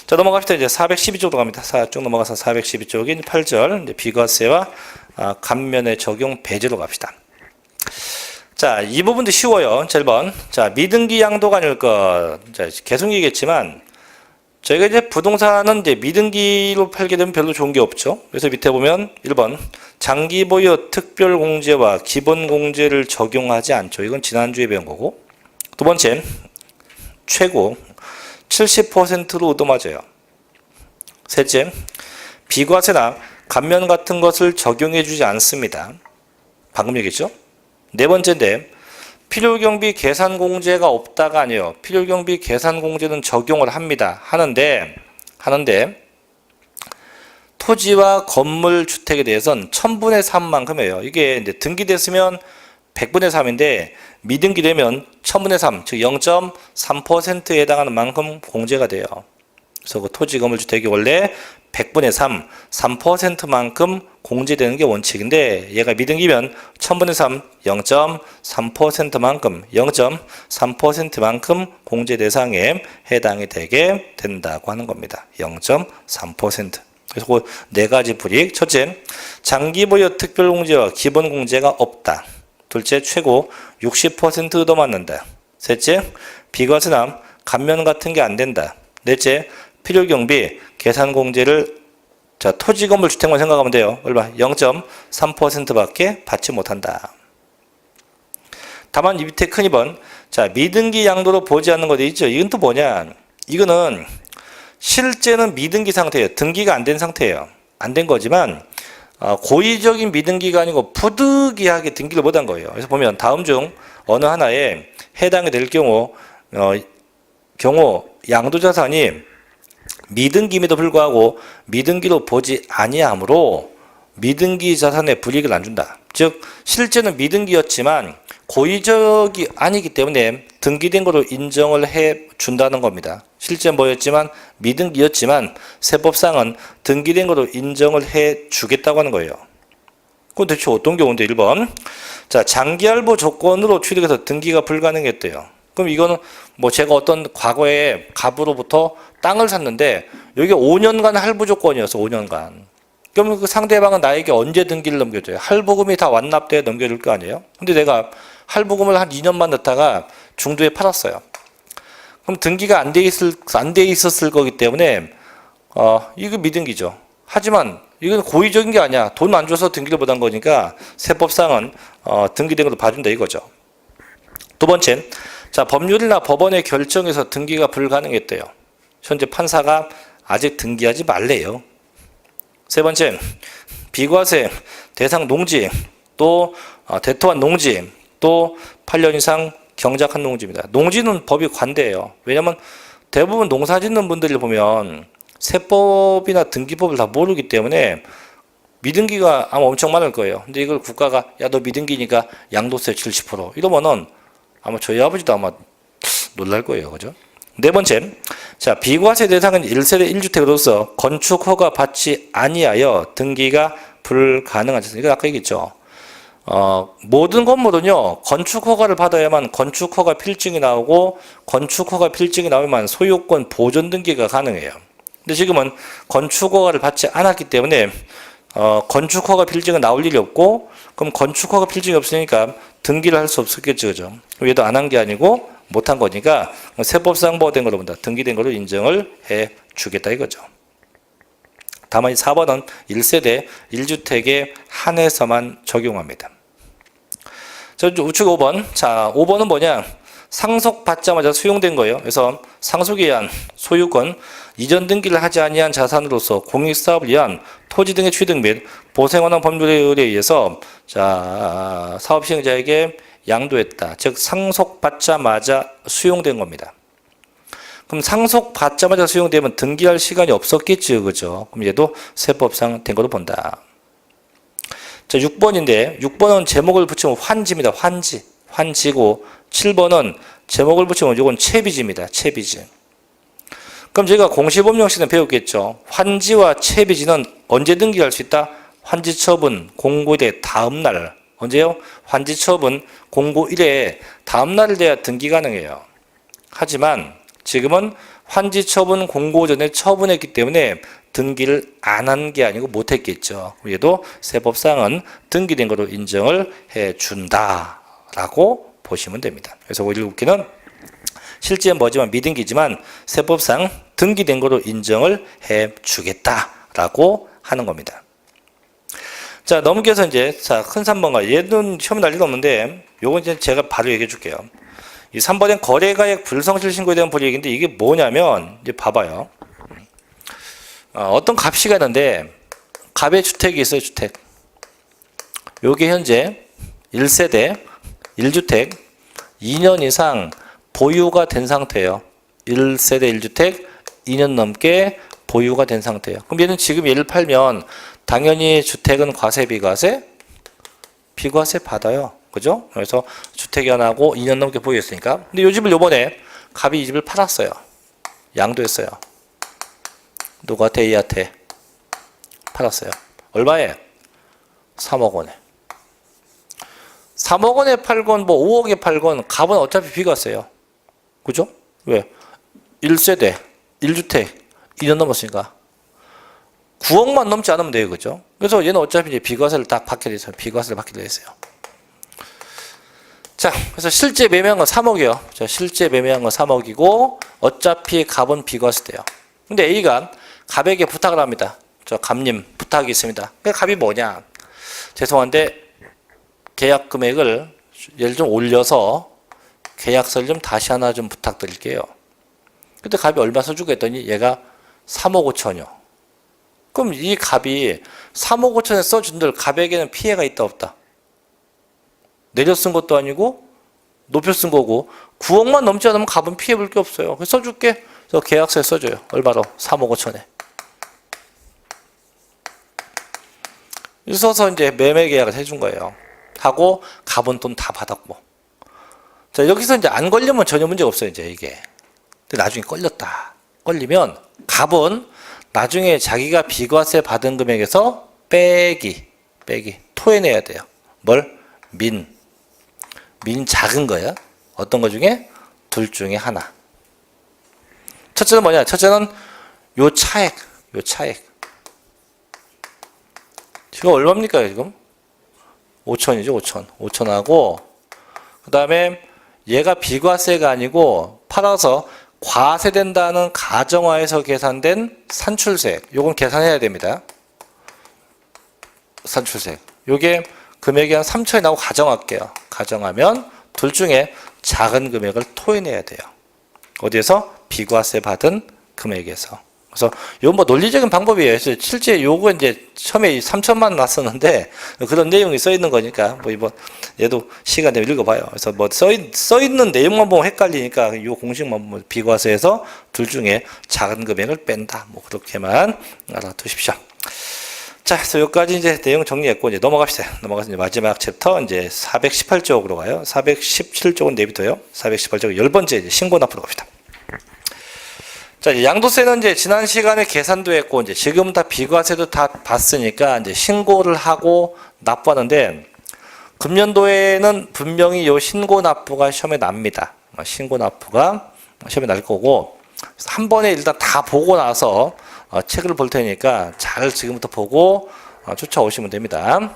자, 넘어갑시다. 이제 412쪽으로 갑니다. 쭉 넘어가서 412쪽인 8절 비과세와 감면의 적용 배제로 갑시다. 자, 이 부분도 쉬워요. 1번. 자, 미등기 양도가 아닐 것. 자, 계속 얘기했지만 저희가 이제 부동산은 이제 미등기로 팔게 되면 별로 좋은 게 없죠. 그래서 밑에 보면 1번 장기 보유 특별 공제와 기본 공제를 적용하지 않죠. 이건 지난주에 배운 거고. 두 번째, 최고 70%로 얻어맞아요. 셋째, 비과세나 감면 같은 것을 적용해 주지 않습니다. 방금 얘기했죠. 네 번째인데 필요경비 계산공제가 없다가 아니에요. 필요경비 계산공제는 적용을 합니다. 하는데 토지와 건물 주택에 대해서는 1000분의 3만큼이에요. 이게 이제 등기됐으면 100분의 3인데 미등기되면 1000분의 3, 즉 0.3%에 해당하는 만큼 공제가 돼요. 그래서 그 토지 건물 주택이 원래 100분의 3, 3%만큼 공제되는 게 원칙인데 얘가 미등기면 1000분의 3, 0.3%만큼 0.3%만큼 공제 대상에 해당이 되게 된다고 하는 겁니다. 0.3%. 그래서 그 네 가지 불이익. 첫째, 장기 보유 특별 공제와 기본 공제가 없다. 둘째, 최고 60% 얻어맞는다. 셋째, 비과세나 감면 같은 게 안 된다. 넷째, 필요경비 계산 공제를 자, 토지 건물 주택만 생각하면 돼요. 얼마? 0.3%밖에 받지 못한다. 다만 이 밑에 큰 2번. 자, 미등기 양도로 보지 않는 것도 있죠. 이건 또 뭐냐? 이거는 실제는 미등기 상태예요. 등기가 안 된 상태예요. 안 된 거지만 고의적인 미등기가 아니고 부득이하게 등기를 못한 거예요. 그래서 보면 다음 중 어느 하나에 해당이 될 경우 양도자산이 미등기임에도 불구하고 미등기로 보지 아니하므로 미등기 자산에 불이익을 안 준다. 즉 실제는 미등기였지만 고의적이 아니기 때문에 등기된 것으로 인정을 해 준다는 겁니다. 실제 뭐였지만 미등기였지만 세법상은 등기된 것으로 인정을 해 주겠다고 하는 거예요. 그건 대체 어떤 경우인데 1번. 자, 장기 할부 조건으로 취득해서 등기가 불가능했대요. 그럼 이거는 뭐 제가 어떤 과거에 갑으로부터 땅을 샀는데 여기 5년간 할부 조건이어서 5년간. 그러면 그 상대방은 나에게 언제 등기를 넘겨줘요? 할부금이 다 완납돼 넘겨줄 거 아니에요? 근데 내가 할부금을 한 2년만 넣다가 중도에 팔았어요. 그럼 등기가 안 돼 있었을 거기 때문에 이거 미등기죠. 하지만 이건 고의적인 게 아니야. 돈 안 줘서 등기를 못한 거니까 세법상은 등기된 것도 봐준다 이거죠. 두 번째, 자, 법률이나 법원의 결정에서 등기가 불가능했대요. 현재 판사가 아직 등기하지 말래요. 세 번째, 비과세 대상 농지 또 대토한 농지 또 8년 이상 경작한 농지입니다. 농지는 법이 관대해요. 왜냐하면 대부분 농사 짓는 분들을 보면 세법이나 등기법을 다 모르기 때문에 미등기가 아마 엄청 많을 거예요. 근데 이걸 국가가 야, 너 미등기니까 양도세 70% 이러면은 아마 저희 아버지도 아마 놀랄 거예요. 그죠? 네 번째, 자, 비과세 대상은 1세대 1주택으로서 건축 허가 받지 아니하여 등기가 불가능하죠. 이거 아까 얘기했죠. 모든 건물은요, 건축 허가를 받아야만 건축 허가 필증이 나오고 건축 허가 필증이 나오면 소유권 보존 등기가 가능해요. 근데 지금은 건축 허가를 받지 않았기 때문에 건축 허가 필증은 나올 일이 없고 그럼 건축 허가 필증이 없으니까 등기를 할 수 없었겠죠. 그죠? 얘도 안 한 게 아니고 못한 거니까 세법상 보호된 걸로 본다. 등기된 걸로 인정을 해 주겠다 이거죠. 다만 이 4번은 1세대 1주택에 한해서만 적용합니다. 자, 우측 5번. 자, 5번은 뭐냐? 상속받자마자 수용된 거예요. 그래서 상속에 의한 소유권, 이전 등기를 하지 아니한 자산으로서 공익사업을 위한 토지 등의 취득 및 보생원한 법률에 의해서 자, 사업 시행자에게 양도했다. 즉 상속받자마자 수용된 겁니다. 그럼 상속받자마자 수용되면 등기할 시간이 없었겠죠. 그죠? 그럼 얘도 세법상 된 걸로 본다. 자, 6번인데 6번은 제목을 붙이면 환지입니다. 환지고 7번은 제목을 붙이면 이건 채비지입니다. 채비지. 그럼 저희가 공시법령 시간에 배웠겠죠. 환지와 채비지는 언제 등기할 수 있다? 환지처분 공고일의 다음 날. 언제요? 환지처분 공고 1회 다음 날을 돼야 등기 가능해요. 하지만 지금은 환지처분 공고 전에 처분했기 때문에 등기를 안 한 게 아니고 못했겠죠. 얘도 세법상은 등기된 것으로 인정을 해준다라고 보시면 됩니다. 그래서 5.1국기는 실제는 뭐지만 미등기지만 세법상 등기된 것으로 인정을 해주겠다라고 하는 겁니다. 자, 넘겨서 이제 큰 3번가 얘는 시험에 날 일 없는데 요건 이제 제가 바로 얘기해 줄게요. 이 3번엔 거래가액 불성실 신고에 대한 불이익인데 이게 뭐냐면 이제 봐봐요. 어떤 값이 가는데 갑의 주택이 있어요. 주택. 요게 현재 1세대 1주택 2년 이상 보유가 된 상태예요. 1세대 1주택 2년 넘게 보유가 된 상태예요. 그럼 얘는 지금 얘를 팔면 당연히 주택은 과세 비과세? 비과세 받아요. 그죠? 그래서 주택이 하나고 2년 넘게 보유했으니까. 근데 이 집을 요번에 갑이 이 집을 팔았어요. 양도했어요. 누구한테? A한테 팔았어요. 얼마에? 3억 원에. 3억 원에 팔건 뭐 5억에 팔건 갑은 어차피 비과세요. 그죠? 왜? 1세대 1주택 2년 넘었으니까 9억만 넘지 않으면 돼요. 그죠? 그래서 얘는 어차피 이제 비과세를 딱 받게 돼 있어요. 비과세를 받게 돼 있어요. 자, 그래서 실제 매매한 건 3억이에요. 자, 실제 매매한 건 3억이고 어차피 갑은 비과세돼요. 근데 A가 갑에게 부탁을 합니다. 저 갑님 부탁이 있습니다. 그 갑이 뭐냐? 죄송한데 계약 금액을 예를 좀 올려서 계약서를 좀 다시 하나 좀 부탁드릴게요. 근데 갑이 얼마 써주고 했더니 얘가 3억 5천이요. 그럼 이 갑이 3억 5천에 써준들 갑에게는 피해가 있다 없다? 내려 쓴 것도 아니고 높여 쓴 거고 9억만 넘지 않으면 갑은 피해 볼 게 없어요. 그래서 써줄게. 그래서 계약서에 써줘요. 얼마로? 3억 5천에. 써서 이제 매매 계약을 해준 거예요. 하고 갑은 돈 다 받았고. 자, 여기서 이제 안 걸리면 전혀 문제가 없어요. 이제 이게. 근데 나중에 걸렸다. 걸리면 갑은 나중에 자기가 비과세 받은 금액에서 빼기 토해내야 돼요. 뭘? 민 작은 거야. 어떤 거 중에? 둘 중에 하나. 첫째는 뭐냐? 첫째는 요 차액. 지금 얼마입니까, 지금? 5천이죠, 5천. 5천하고, 그 다음에 얘가 비과세가 아니고 팔아서 과세된다는 가정하에서 계산된 산출세액. 요건 계산해야 됩니다. 산출세액. 요게 금액이 한 3천이 나오고 가정할게요. 가정하면 둘 중에 작은 금액을 토해내야 돼요. 어디에서? 비과세 받은 금액에서. 그래서 이건 뭐 논리적인 방법이에요. 그래서 실제 요거 이제 처음에 3천만 났었는데 그런 내용이 써 있는 거니까 뭐 이번 얘도 시간 되면 읽어봐요. 그래서 뭐 써 있는 내용만 보면 헷갈리니까 요 공식만 보면 비과세에서 둘 중에 작은 금액을 뺀다. 뭐 그렇게만 알아두십시오. 자, 그래서 여기까지 이제 내용 정리했고 이제 넘어갑시다. 넘어가서 이제 마지막 챕터 이제 418쪽으로 가요. 417쪽은 내비둬요. 418쪽 10번째 이제 신고 납부로 갑시다. 자, 이제 양도세는 이제 지난 시간에 계산도 했고 이제 지금 다 비과세도 다 봤으니까 이제 신고를 하고 납부하는데 금년도에는 분명히 요 신고 납부가 시험에 납니다. 신고 납부가 시험에 날 거고 한 번에 일단 다 보고 나서 책을 볼 테니까 잘 지금부터 보고 쫓아오시면 됩니다.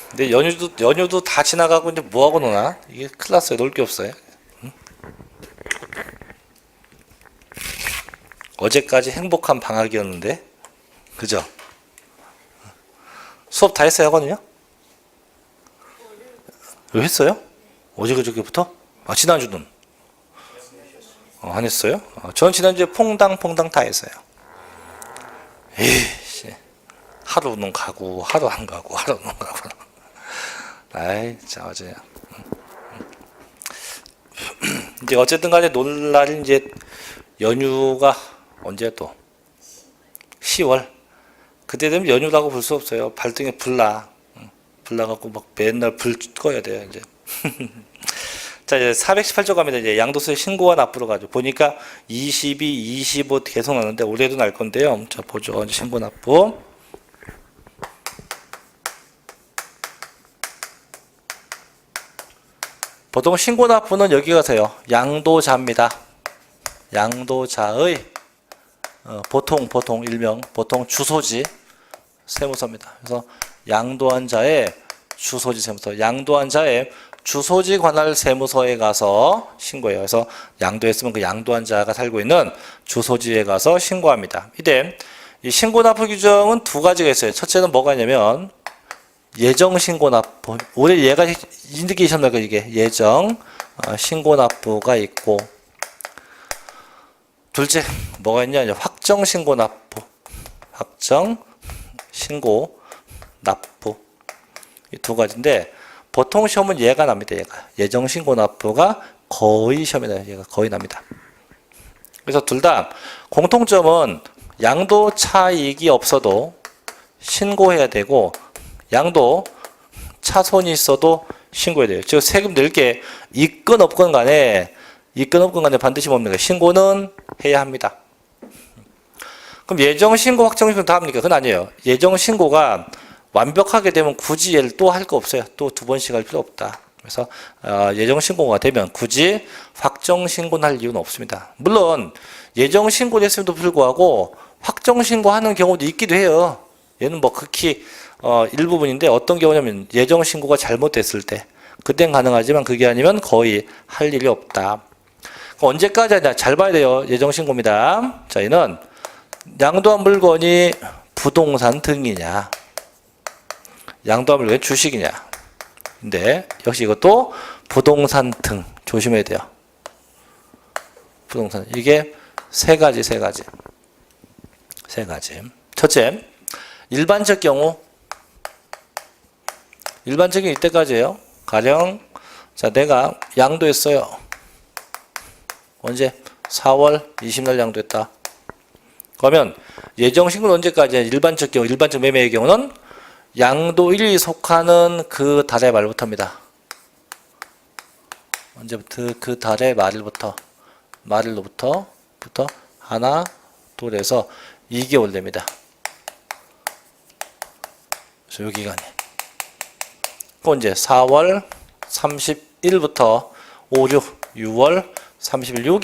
근데 연휴도 다 지나가고 이제 뭐 하고 노나? 이게 큰일 났어요. 놀 게 없어요. 응? 어제까지 행복한 방학이었는데, 그죠? 수업 다 했어요, 하거든요? 왜 했어요? 어제 그저께부터? 아, 지난주는? 안 했어요? 전 지난주에 퐁당 다 했어요. 에이씨. 하루는 가고, 하루 안 가고, 하루는 가고. 아이, 자, 어제. 이제 어쨌든 간에 놀 날이 이제 연휴가 언제 또? 10월. 그때 되면 연휴라고 볼 수 없어요. 발등에 불 나갖고 막 맨날 불 꺼야 돼요, 이제. 자, 이제 418조 갑니다. 이제 양도세 신고와 납부로 가지고 보니까 22, 25 계속 나는데 올해도 날 건데요. 자, 보죠. 이제 신고 납부. 보통 신고 납부는 여기 가세요. 양도자입니다. 양도자의 보통 일명 보통 주소지 세무서입니다. 그래서 양도한 자의 주소지 세무서, 양도한 자의 주소지 관할 세무서에 가서 신고해요. 그래서 양도했으면 그 양도한 자가 살고 있는 주소지에 가서 신고합니다. 이때 이 신고 납부 규정은 두 가지가 있어요. 첫째는 뭐가 있냐면 예정 신고 납부. 올해 얘가 인디케이션 거 이게 예정 신고 납부가 있고, 둘째 뭐가 있냐? 확정 신고 납부. 확정 신고 납부. 이 두 가지인데 보통 시험은 얘가 납니다. 얘가 예정 신고 납부가 거의 시험에 나요. 얘가 거의 납니다. 그래서 둘 다 공통점은 양도 차익이 없어도 신고해야 되고 양도 차손이 있어도 신고해야 돼요. 즉 세금 낼 게 있건 없건 간에 반드시 뭡니까? 신고는 해야 합니다. 그럼 예정 신고, 확정 신고 다 합니까? 그건 아니에요. 예정 신고가 완벽하게 되면 굳이 얘를 또 할 거 없어요. 또 두 번씩 할 필요 없다. 그래서 예정 신고가 되면 굳이 확정 신고는 할 이유는 없습니다. 물론 예정 신고 됐음에도 불구하고 확정 신고하는 경우도 있기도 해요. 얘는 뭐 극히 일부분인데 어떤 경우냐면 예정 신고가 잘못됐을 때 그땐 가능하지만 그게 아니면 거의 할 일이 없다. 언제까지 하냐? 잘 봐야 돼요. 예정 신고입니다. 자, 얘는 양도한 물건이 부동산 등이냐, 양도한 물건이 주식이냐. 근데 역시 이것도 부동산 등 조심해야 돼요. 부동산 이게 세 가지. 첫째, 일반적 경우. 일반적인 이때까지예요. 가령 자, 내가 양도했어요. 언제? 4월 20일 양도했다. 그러면 예정 신고는 언제까지냐? 일반적 경우, 일반적 매매의 경우는 양도일이 속하는 그 달의 말부터입니다. 언제부터? 그 달의 말일로부터 하나, 둘에서 2개월 됩니다. 그래서 이 기간에. 그 언제? 4월 30일부터 5, 6월 30일 요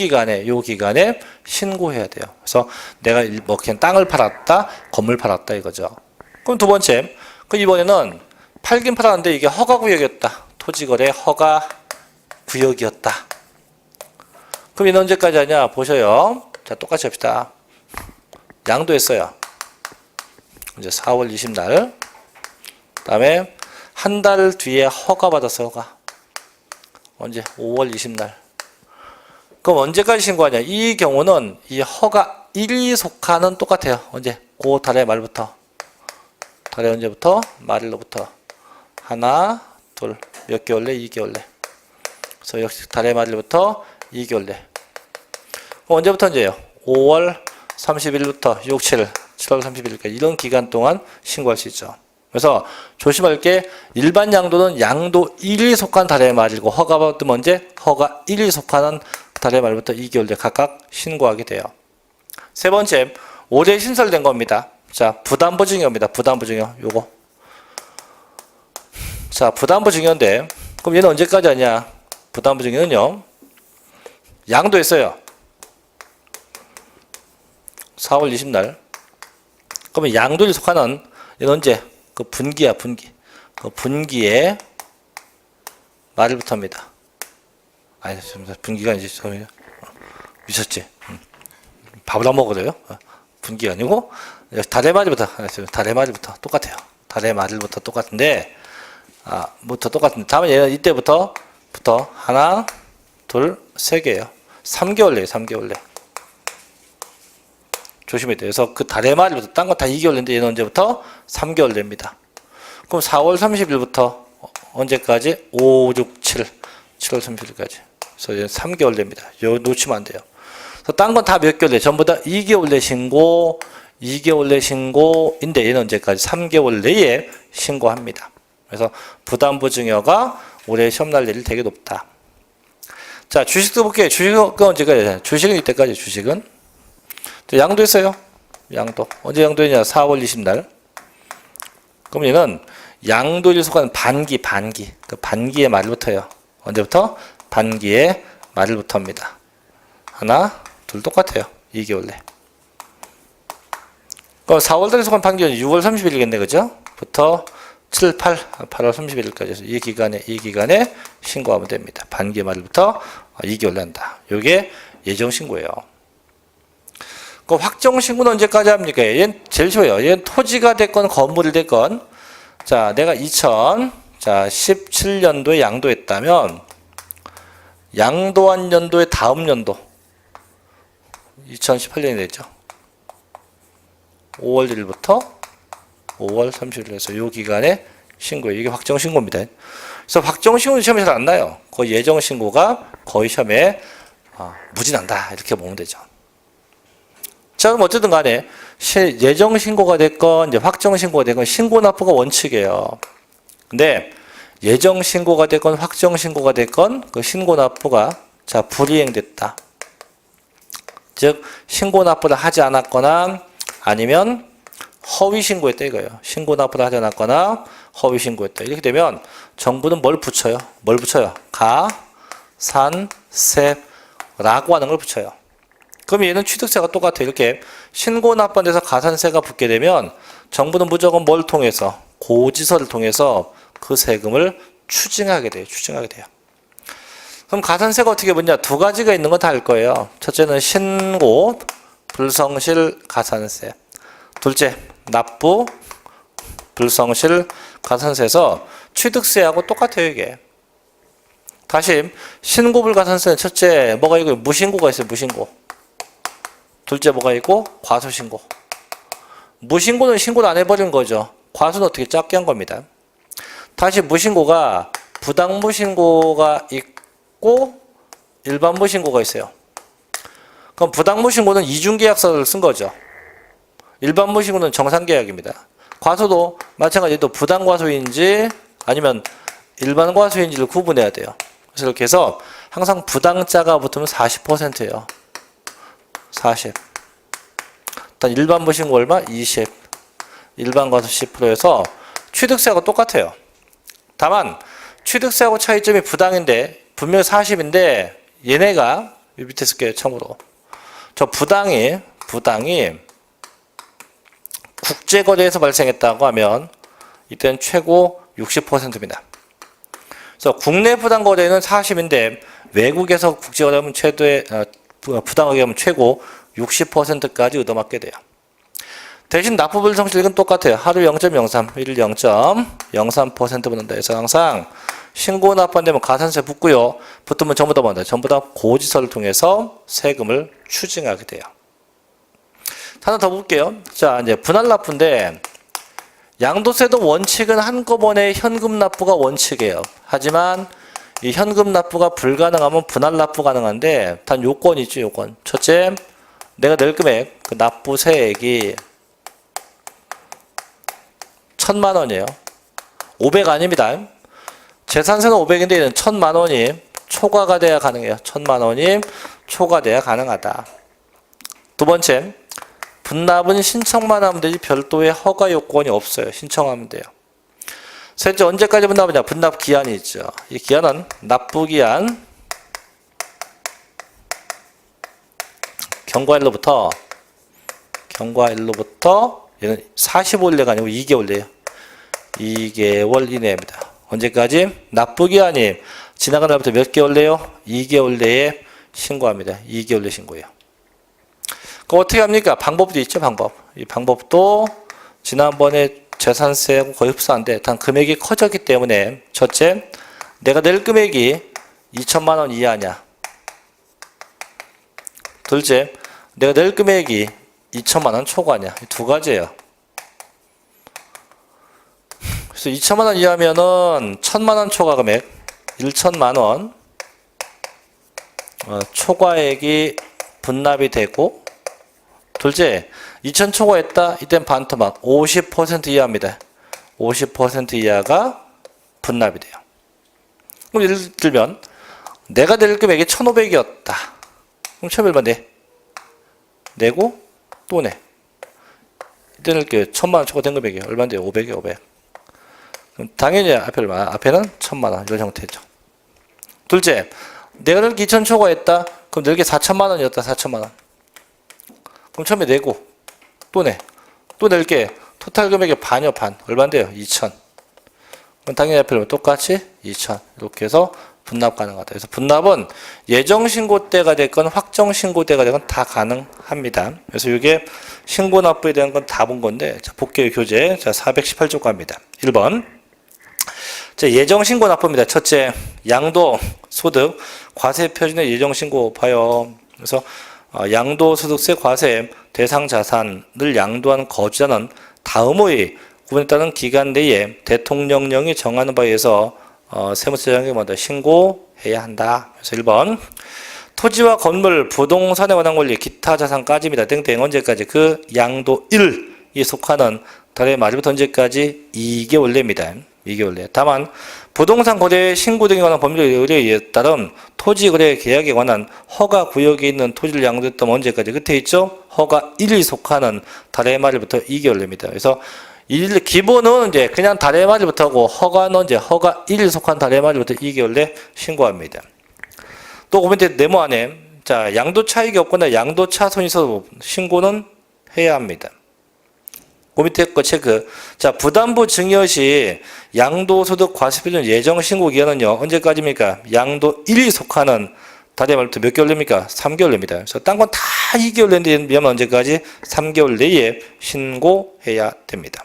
기간에 신고해야 돼요. 그래서 내가 뭐 그냥 땅을 팔았다, 건물 팔았다 이거죠. 그럼 두 번째, 그 이번에는 팔긴 팔았는데 이게 허가구역이었다. 토지거래 허가구역이었다. 그럼 얘는 언제까지 하냐? 보셔요. 자, 똑같이 합시다. 양도했어요. 이제 4월 20날. 그다음에 한 달 뒤에 허가 받았어요. 허가. 언제? 5월 20날. 그럼 언제까지 신고하냐? 이 경우는 이 허가 1이 속하는 똑같아요. 언제? 그 달의 말부터. 달의 언제부터? 말일로부터. 하나, 둘, 몇 개월 내? 2개월 내. 그래서 역시 달의 말일부터 2개월 내. 그럼 언제부터 언제예요? 5월 30일부터 6, 7, 7월 30일까지 이런 기간 동안 신고할 수 있죠. 그래서 조심할 게 일반 양도는 양도 1이 속한 달의 말이고 허가 받으면 언제? 허가 1이 속하는 달의 말부터 2개월 내 각각 신고하게 돼요. 세 번째, 올해 신설된 겁니다. 자, 부담부 증여입니다. 부담부 증여 요거. 자, 부담부 증여인데 그럼 얘는 언제까지 하냐? 부담부 증여는요. 양도했어요. 4월 20날. 그러면 양도에 속하는 얘는 언제? 그 분기야, 분기. 그 분기의 말일부터입니다. 아니, 분기가 이제 미쳤지. 밥을 안 먹어도요. 분기가 아니고 달의 말일부터. 달의 말일부터 똑같아요. 달의 말일부터 똑같은데 부터 똑같은데 다음에 얘는 이때부터 하나, 둘, 세 개예요. 3개월 내요. 3개월 내. 조심해야 돼요. 그래서 그 달의 말일부터 딴 거 다 2개월 내인데 얘는 언제부터? 3개월 냅니다. 그럼 4월 30일부터 언제까지? 5, 6, 7, 7월 30일까지. 그래서 얘는 3개월 냅니다. 이거 놓치면 안 돼요. 그래서 딴 건 다 몇 개월 내? 전부 다 2개월 내 신고, 2개월 내 신고인데 얘는 언제까지? 3개월 내에 신고합니다. 그래서 부담부 증여가 올해 시험 날 일이 되게 높다. 자, 주식도 볼게요. 주식은 언제까지? 주식은 이때까지 주식은. 자, 양도 있어요. 양도. 언제 양도했냐? 4월 20날. 그럼 얘는 양도일 속한 반기. 그 반기의 말부터요. 언제부터? 반기의 말부터입니다. 하나, 둘 똑같아요. 2개월 내. 그럼 4월달에 속한 반기는 6월 30일이겠네, 그죠? 부터 7, 8, 8월 31일까지 해서 이 기간에 신고하면 됩니다. 반기 말부터 2개월 난다. 요게 예정 신고예요. 그 확정 신고는 언제까지 합니까? 얘는 제일 쉬워요. 얘는 토지가 됐건 건물이 됐건, 자, 내가 2017년도에 양도했다면 양도한 연도의 다음 연도 2018년이 됐죠. 5월 1일부터 5월 30일 에서 이 기간에 신고해요. 이게 확정 신고입니다. 그래서 확정 신고는 시험에 잘 안 나요. 그 예정 신고가 거의 시험에 무진한다 이렇게 보면 되죠. 자, 그럼 어쨌든 간에 예정 신고가 됐건 이제 확정 신고가 됐건 신고 납부가 원칙이에요. 근데 예정 신고가 됐건 확정 신고가 됐건 그 신고 납부가 자 불이행됐다. 즉 신고 납부를 하지 않았거나 아니면 허위 신고했다 이거예요. 신고 납부를 하지 않았거나 허위 신고했다. 이렇게 되면 정부는 뭘 붙여요? 뭘 붙여요? 가산세라고 하는 걸 붙여요. 그럼 얘는 취득세가 똑같아요. 이렇게 신고 납부한 데서 가산세가 붙게 되면 정부는 무조건 뭘 통해서? 고지서를 통해서 그 세금을 추징하게 돼요. 그럼 가산세가 어떻게 붙냐? 두 가지가 있는 건 다 알 거예요. 첫째는 신고, 불성실 가산세. 둘째, 납부, 불성실 가산세에서 취득세하고 똑같아요, 이게. 다시, 신고 불가산세는 첫째, 뭐가 있고, 무신고가 있어요, 무신고. 둘째, 뭐가 있고, 과소신고. 무신고는 신고를 안 해버린 거죠. 과소는 어떻게 작게 한 겁니다. 다시 무신고가 부당무신고가 있고 일반 무신고가 있어요. 그럼 부당무신고는 이중계약서를 쓴 거죠. 일반 무신고는 정상계약입니다. 과소도 마찬가지로 부당과소인지 아니면 일반 과소인지를 구분해야 돼요. 그래서 이렇게 해서 항상 부당자가 붙으면 40%예요. 40. 일단 일반 무신고 얼마? 20. 일반 과소 10%에서 취득세하고 똑같아요. 다만 취득세하고 차이점이 부당인데 분명히 40인데 얘네가 밑에 쓸게요. 참고로 저 부당이 국제거래에서 발생했다고 하면 이때는 최고 60%입니다. 그래서 국내 부당거래는 40인데 외국에서 국제거래하면 최대의 부당하게 하면 최고 60%까지 얻어맞게 돼요. 대신 납부불성실은 똑같아요. 하루 0.03, 일 0.03% 붙는다 해서 항상 신고 납부한 되면 가산세 붙고요. 붙으면 전부 다 뭔다? 전부 다 고지서를 통해서 세금을 추징하게 돼요. 하나 더 볼게요. 자, 이제 분할 납부인데 양도세도 원칙은 한꺼번에 현금 납부가 원칙이에요. 하지만 이 현금 납부가 불가능하면 분할 납부 가능한데 단 요건이 있죠, 요건. 첫째, 내가 낼 금액, 그 납부세액이 1,000만 원이에요. 500 아닙니다. 재산세는 500인데 얘는 1,000만 원이 초과가 돼야 가능해요. 1,000만 원이 초과돼야 가능하다. 두 번째, 분납은 신청만 하면 되지 별도의 허가 요건이 없어요. 신청하면 돼요. 셋째, 언제까지 분납하냐? 분납 기한이 있죠. 이 기한은 납부기한 경과일로부터 얘는 45일 내가 아니고 2개월 내요. 2개월 이내입니다. 언제까지? 납부기한이 지나간 날부터 몇 개월 내요? 2개월 내에 신고합니다. 2개월 내 신고해요. 그럼 어떻게 합니까? 방법도 있죠, 방법. 이 방법도 지난번에 재산세하고 거의 흡사한데 단 금액이 커졌기 때문에 첫째, 내가 낼 금액이 2천만 원 이하냐. 둘째, 내가 낼 금액이 2천만 원 초과냐. 이 두 가지예요. 그래서 2천만 원 이하면은 1,000만 원 초과 금액 1,000만 원 초과액이 분납이 되고, 둘째 2천 초과했다. 이땐 반토막 50% 이하입니다. 50% 이하가 분납이 돼요. 그럼 예를 들면 내가 낼 금액이 1,500이었다. 그럼 처음에 얼마 내? 내고 또 내. 이때 낼게 1,000만 원 초과된 금액이 얼마인데요? 500이요, 500. 그럼 당연히 앞에 얼마? 앞에는 1,000만 원 이런 형태죠. 둘째, 내가 낼게 2,000 초과했다. 그럼 낼게 4,000만 원이었다. 4,000만 원. 그럼 처음에 내고 또 내. 또 낼게 토탈 금액의 반이요, 반. 얼마인데요? 2,000. 그럼 당연히 앞에 얼마? 똑같이 2,000. 이렇게 해서 분납 가능하다. 그래서 분납은 예정 신고 때가 됐건 확정 신고 때가 됐건 다 가능합니다. 그래서 이게 신고 납부에 대한 건 다 본 건데, 자, 볼게요. 교재. 자, 418쪽 갑니다. 1번. 자, 예정 신고 납부입니다. 첫째, 양도 소득 과세 표준의 예정 신고 봐요. 그래서 양도소득세 과세 대상 자산을 양도한 거주자는 다음의 구분에 따른 기간 내에 대통령령이 정하는 바에 의해서 세무서장에게 먼저 신고해야 한다. 그래서 1번 토지와 건물, 부동산에 관한 권리, 기타 자산까지입니다. 땡땡 언제까지? 그 양도 1이 속하는 달의 말부터 언제까지? 2개월 내입니다. 2개월 내. 다만 부동산 거래 신고 등에 관한 법률 의뢰에 따른 토지 거래 계약에 관한 허가 구역에 있는 토지를 양도했다면 언제까지? 끝에 있죠? 허가 1이 속하는 달의 말부터 2개월 내입니다. 그래서 기본은 이제 그냥 달의 말부터고 허가는 이제 허가 1이 속한 달의 말부터 2개월 내 신고합니다. 또 그 밑에 네모 안에 자, 양도 차익이 없거나 양도 차손이 있어도 신고는 해야 합니다. 그 밑에 거 체크. 자, 부담부 증여 시 양도소득 과세표준 예정 신고 기간은요, 언제까지입니까? 양도 1이 속하는 달의 말부터 몇 개월 내입니까? 3개월 내입니다. 그래서 딴 건 다 2개월 내면 언제까지? 3개월 내에 신고해야 됩니다.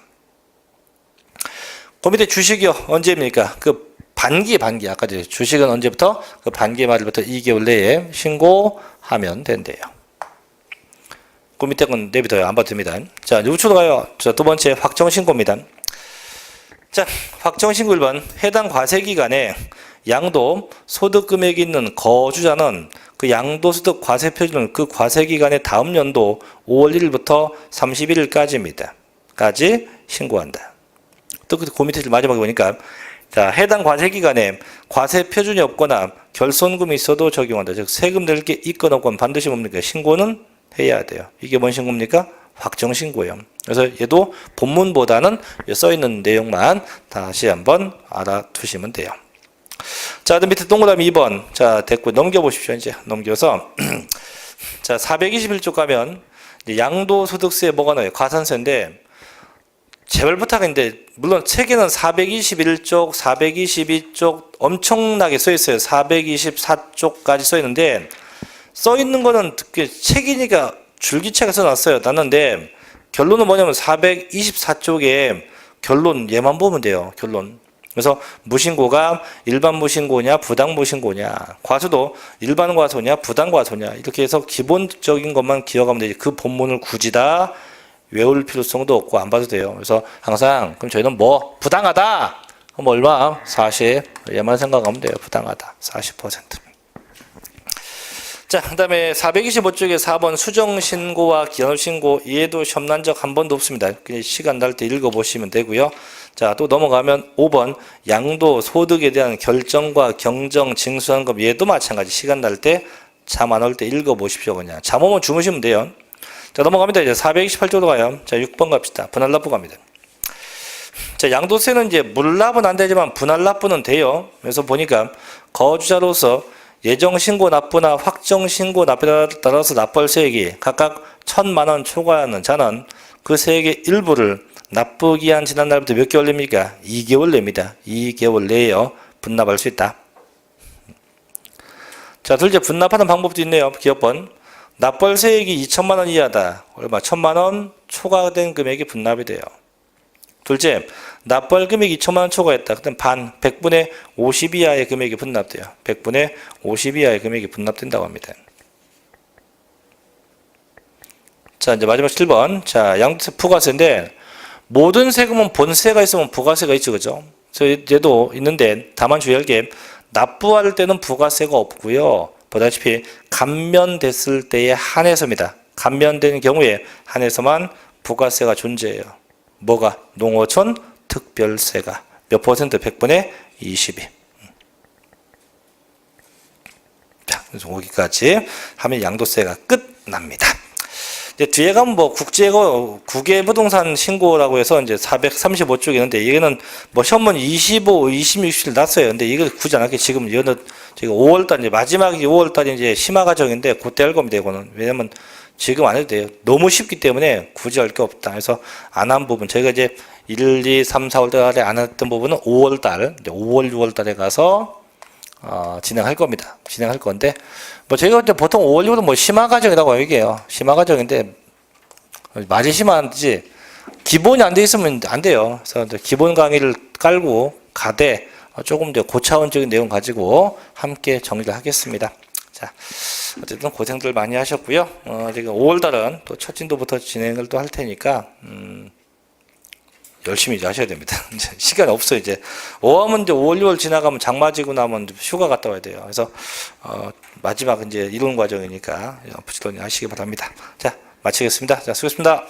그 밑에 주식이요, 언제입니까? 그 반기. 아까 주식은 언제부터? 그 반기 말부터 2개월 내에 신고하면 된대요. 그 밑에 건 내비둬요. 안 봐도 됩니다. 자, 우측으로 가요. 자, 두 번째 확정신고입니다. 자, 확정신고 1번. 해당 과세기간에 양도 소득 금액이 있는 거주자는 그 양도소득 과세 표준을 그 과세기간의 다음 연도 5월 1일부터 31일까지입니다. 까지 신고한다. 또 그 밑에 마지막에 보니까 자, 해당 과세기간에 과세 표준이 없거나 결손금이 있어도 적용한다. 즉 세금 낼 게 있건 없건 반드시 뭡니까? 신고는 해야 돼요. 이게 뭔 신고입니까? 확정신고예요. 그래서 얘도 본문보다는 써있는 내용만 다시 한번 알아두시면 돼요. 자, 그 밑에 동그라미 2번. 자, 됐고 넘겨보십시오. 이제 넘겨서 자, 421쪽 가면 양도소득세 뭐가 나와요? 가산세인데 제발 부탁인데 물론 책에는 421쪽, 422쪽 엄청나게 써있어요. 424쪽까지 써있는데 써있는 거는 책이니까 줄기차게 써놨어요. 놨는데 결론은 뭐냐면 424쪽에 결론 얘만 보면 돼요. 결론. 그래서 무신고가 일반 무신고냐 부당 무신고냐, 과소도 일반 과소냐 부당 과소냐, 이렇게 해서 기본적인 것만 기억하면 되지 그 본문을 굳이 다 외울 필요성도 없고 안 봐도 돼요. 그래서 항상 그럼 저희는 뭐 부당하다 그럼 얼마? 40. 얘만 생각하면 돼요. 부당하다 40%. 자, 그 다음에 425쪽에 4번 수정신고와 기한신고, 얘도 시험 난 적 한 번도 없습니다. 그냥 시간 날 때 읽어보시면 되고요. 자, 또 넘어가면 5번 양도 소득에 대한 결정과 경정 징수하는 것, 얘도 마찬가지 시간 날 때 잠 안 올 때 읽어보십시오. 그냥 잠 오면 주무시면 돼요. 자, 넘어갑니다. 이제 428쪽으로 가요. 자, 6번 갑시다. 분할납부 갑니다. 자, 양도세는 이제 물납은 안 되지만 분할납부는 돼요. 그래서 보니까 거주자로서 예정신고 납부나 확정신고 납부에 따라서 납부할 세액이 각각 1,000만 원 초과하는 자는 그 세액의 일부를 납부기한 지난 날부터 몇 개월 냅니까? 2개월 냅니다. 2개월 내에요. 분납할 수 있다. 자, 둘째 분납하는 방법도 있네요. 기업번. 납부할 세액이 2,000만 원 이하다. 얼마? 1,000만 원 초과된 금액이 분납이 돼요. 둘째, 납부할 금액이 2,000만 원 초과했다. 그럼 반, 100분의 50 이하의 금액이 분납돼요. 100분의 50 이하의 금액이 분납된다고 합니다. 자, 이제 마지막 7번. 자, 양도세 부가세인데, 모든 세금은 본세가 있으면 부가세가 있죠. 그죠? 그래서 얘도 있는데, 다만 주의할 게, 납부할 때는 부가세가 없고요. 보다시피, 감면됐을 때에 한해서입니다. 감면되는 경우에 한해서만 부가세가 존재해요. 뭐가? 농어촌 특별세가 몇 퍼센트? 100분의 22. 자, 그래서 거기까지 하면 양도세가 끝납니다. 이제 뒤에 가면 뭐 국외부동산 신고라고 해서 이제 435쪽이 있는데 이거는 뭐 현문 25, 26, 27 났어요. 근데 이거 굳이 안 할게 지금 이거는 지금 5월달 이제 마지막이 5월달이 이제 심화 과정인데 그때 할 겁니다. 이거는 왜냐면 지금 안 해도 돼요. 너무 쉽기 때문에 굳이 할 게 없다. 그래서 안 한 부분 저희가 이제 1, 2, 3, 4월달에 안 했던 부분은 5월달, 5월, 6월달에 가서 진행할 겁니다. 진행할 건데, 뭐, 저희가 이제 보통 5월, 6월은 뭐, 심화 과정이라고 얘기해요. 심화 과정인데, 말이 심한지, 기본이 안 돼 있으면 안 돼요. 그래서 이제 기본 강의를 깔고 가되, 조금 더 고차원적인 내용 가지고 함께 정리를 하겠습니다. 자, 어쨌든 고생들 많이 하셨고요. 지금 5월달은 또 첫 진도부터 진행을 또 할 테니까, 열심히 이제 하셔야 됩니다. 이제 시간이 없어요, 이제. 5월은 이제 5월, 6월 지나가면 장마 지고 나면 휴가 갔다 와야 돼요. 그래서, 마지막 이제 이론 과정이니까 부지런히 하시기 바랍니다. 자, 마치겠습니다. 자, 수고했습니다.